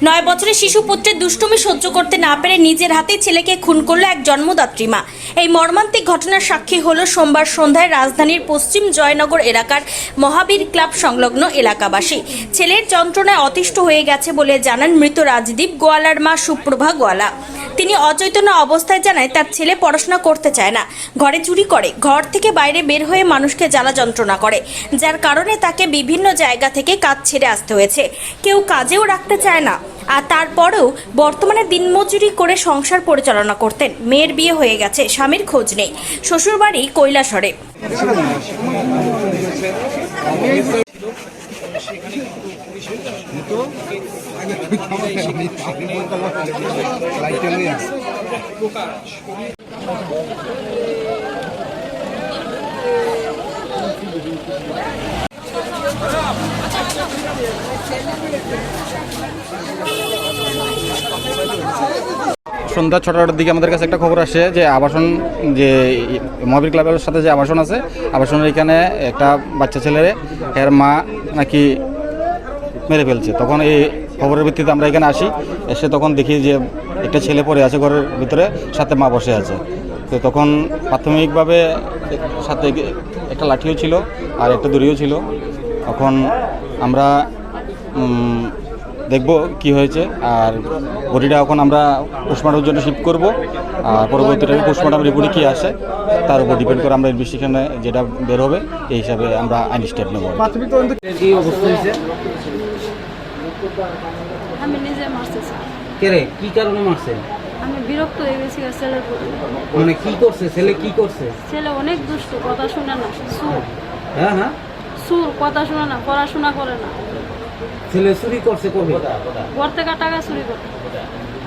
9 বছরের শিশু পুত্রের দুষ্টুমি সহ্য করতে না পেরে নিজের হাতেই ছেলেকে খুন করলো এক জন্মদাত্রী মা। এই মর্মান্তিক ঘটনার সাক্ষী হলো সোমবার সন্ধ্যায় রাজধানীর পশ্চিম জয়নগর এলাকার মহাবীর ক্লাব সংলগ্ন এলাকাবাসী। ছেলের যন্ত্রণায় অতিষ্ঠ হয়ে গেছে বলে জানান মৃত রাজদীপ গোয়ালার মা সুপ্রভা গোয়ালা। তিনি অচৈতন্য অবস্থায় জানায় তার ছেলে পড়াশোনা করতে চায় না, ঘরে চুরি করে, ঘর থেকে বাইরে বের হয়ে মানুষকে জ্বালা যন্ত্রণা করে, যার কারণে তাকে বিভিন্ন জায়গা থেকে কাজ ছেড়ে আসতে হয়েছে। কেউ কাজেও রাখতে চায় না, আর তারপরেও বর্তমানে দিনমজুরি করে সংসার পরিচালনা করতেন। মেয়ের বিয়ে হয়ে গেছে, স্বামীর খোঁজ নেই, শ্বশুরবাড়ি কৈলাসহরে। সন্ধ্যা 6টার দিকে আমাদের কাছে একটা খবর আসে যে আবাসন, যে মহাবীর ক্লাবের সাথে যে আবাসন আছে, আবাসনের এখানে একটা বাচ্চা ছেলের এর মা নাকি মেরে ফেলছে। তখন এই খবরের ভিত্তিতে আমরা এখানে আসি, এসে তখন দেখি যে একটা ছেলে পড়ে আছে ঘরের ভিতরে, সাথে মা বসে আছে। তো তখন প্রাথমিকভাবে সাথে একটা লাঠিও ছিল আর একটা দড়িও ছিল। তখন আমরা দেখব কি হয়েছে, আর বডিটা এখন আমরা পোস্টমর্টমের জন্য শিফট করব। আর পরবর্তীতে পোস্টমর্টম রিপোর্টে কী আসে তার উপর ডিপেন্ড করে আমরা ইনভেস্টিগেশনে যেটা বের হবে এই হিসাবে আমরা আইনি স্টেপ নেব। কি অবস্থা হয়েছে? আমি নিজে মারছি স্যার। কেরে কি কারণে মারছে? আমি বিরক্ত হয়ে গেছি ছেলের প্রতি। মানে কি করছে ছেলে? কি করছে? ছেলে অনেক দুষ্ট, কথা শুনে না, সুর হ্যাঁ সুর, কথা শুনে না, পড়াশোনা করে না। ছেলে চুরি করছে কবে? ঘর থেকে টাকা চুরি করে।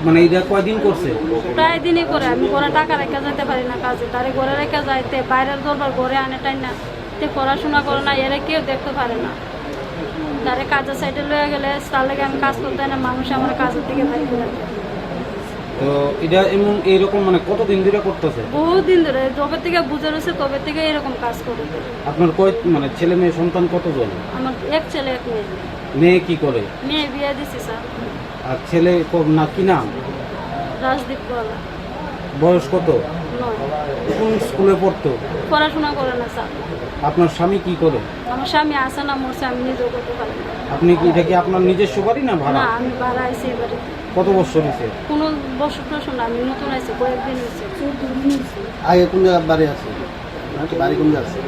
মানে এটা কয়দিন করছে? প্রায় দিনই করে। আমি ঘরে টাকা রেখে যেতে পারি না কাজে, তারে ঘরে রেখে যাইতে বাইরের দরবার ঘরে আনে টাই না, তে পড়াশোনা করে না, এরা কেউ দেখতে পারে না। তারে কাজের সাইডে লয়ে গেলে তার লাগে আমি কাজ করতে না, মানুষ আমার কাজের দিকে ভাই করে। তো এটা এমন এইরকম মানে কতদিন ধরে করতেছে? বহুদিন ধরে, যবে থেকে বুঝে রয়েছে তবে থেকে এরকম কাজ করে। আপনার কয় মানে ছেলে মেয়ে সন্তান কতজন? আমার এক ছেলে এক মেয়ে। মেয়ে কি করে? মেয়ে বিয়ে দিছি স্যার। আর ছেলে না কি নাম? রাজদীপ গোয়ালা। বয়স কত? 9। কোন স্কুলে পড়তো? পড়াশোনা করে না স্যার। আপনার স্বামী কি করে? আমার স্বামী আসে না, মরছে, আমি নিজেও করতে পারি না। আপনি কি এটা কি আপনার নিজস্ব বাড়ি না ভাড়া? না, আমি ভাড়া আইছি এবারে। কত বছর হয়েছে? কোনো বছর টসর না, আমি নতুন আইছি, কয়েকদিন হয়েছে। আগে কোন জায়গায় বাড়ি আছে? বাড়ি কোন জায়গায় আছে?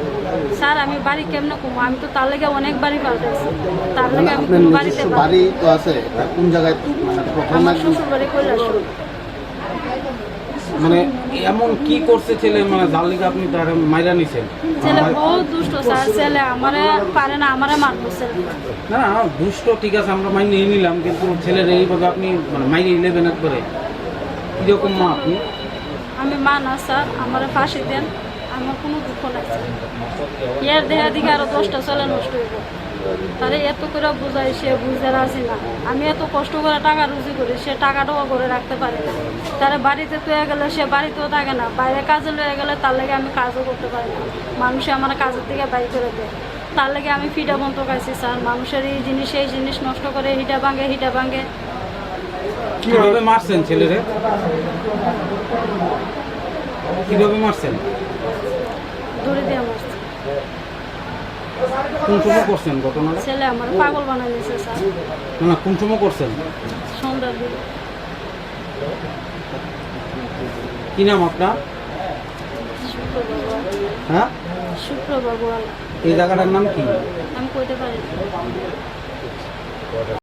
স্যার আমি বাড়ি কেমনে কমো? আমি তো তার লেগে অনেক বাড়ি পাল্টাইছি, তার লেগে আমি আপনার কোনো বাড়িতে নিজস্ব বাড়ি তো আছে, কোন জায়গায়? মানে প্রথম আমার শ্বশুর বাড়ি কৈলাসহর। মানে এমন কি করছে ছেলে মানে যার লিগে আপনি তার মাইরা নিছেন? ছেলে বহুত দুষ্ট স্যার। ছেলে আমারে পারে না, আমারে মারবো ছেলে। না দুষ্ট ঠিক আছে, আমরা মাইনে নিলাম, কিন্তু ছেলের এইভাবে আপনি মানে মাইনে নেবেন একবারে, কিরকম মা আপনি? আমি মা না স্যার, আমারে ফাঁসি দেন, আমার কোনো দুঃখ নাই স্যার। এর দেহা দিকে আরো 10টা ছেলে নষ্ট হইব। তারে এত করে বুঝাই, সে বুঝতে রাজি না। আমি এত কষ্ট করে টাকা রুজি করি, সে টাকাটাও করে রাখতে পারে না। তারে বাড়িতে তুয়ে গেলে সে বাড়িতেও থাকে না, বাইরে কাজে লয়ে গেলে তার লেগে আমি কাজও করতে পারি না। মানুষে আমার কাজের থেকে বাই করে দেয়, তার লেগে আমি ফিডা বন্ধ খাইছি স্যার। মানুষের এই জিনিস নষ্ট করে, হিটা ভাঙে। কিভাবে মারছেন ছেলেরে? কিভাবে মারছেন? দড়ি দিয়ে মারছে। কোন সময় করছেন ঘটনাটা? ছেলে আমার পাগল বানাই নিয়েছে স্যার। না কোন সময় করছেন? সন্ধ্যার দিকে। কি নাম আপনার? হ্যাঁ, শুক্রবার গোয়ালা। এই জায়গাটার নাম কি? আমি কইতে পারি না।